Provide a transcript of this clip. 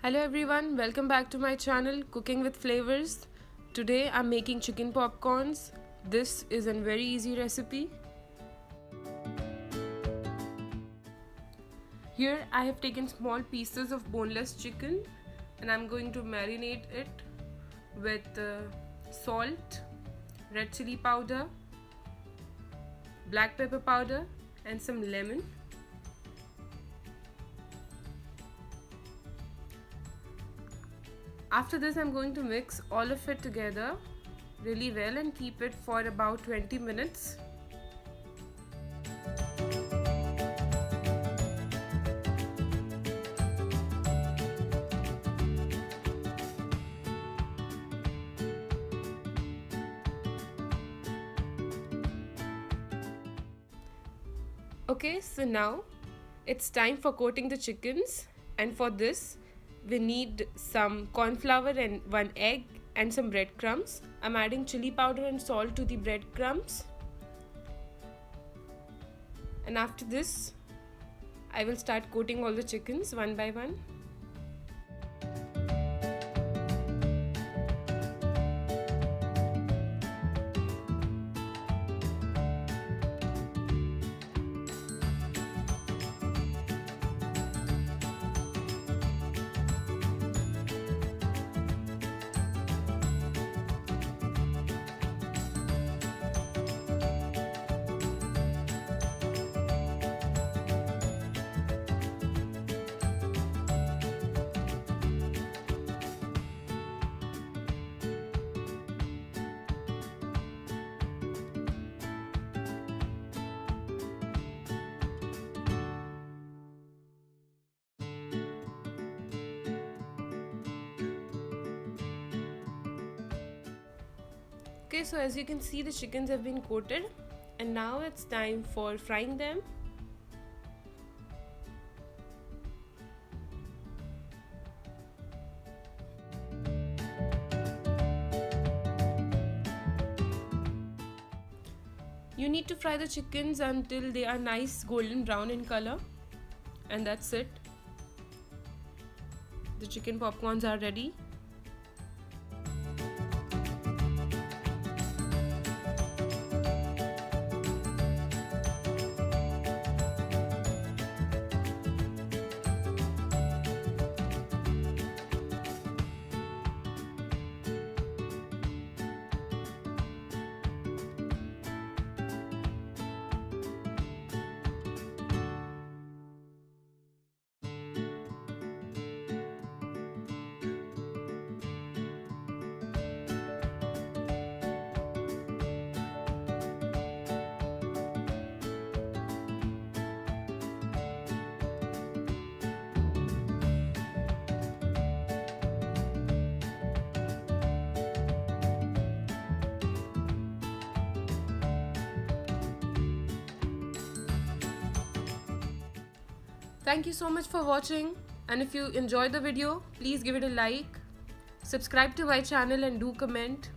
Hello everyone, welcome back to my channel Cooking with Flavors. Today I'm making chicken popcorns. This is a very easy recipe. Here I have taken small pieces of boneless chicken and I'm going to marinate it with salt, red chili powder, black pepper powder and some lemon. After this, I'm going to mix all of it together really well and keep it for about 20 minutes. Okay, so now it's time for coating the chickens, and for this we need some corn flour and 1 egg and some breadcrumbs. I'm adding chili powder and salt to the breadcrumbs. And after this, I will start coating all the chickens one by one. Okay, so as you can see, the chickens have been coated and now it's time for frying them. You need to fry the chickens until they are nice golden brown in color, and that's it. The chicken popcorns are ready. Thank you so much for watching, and if you enjoyed the video, please give it a like, subscribe to my channel and do comment.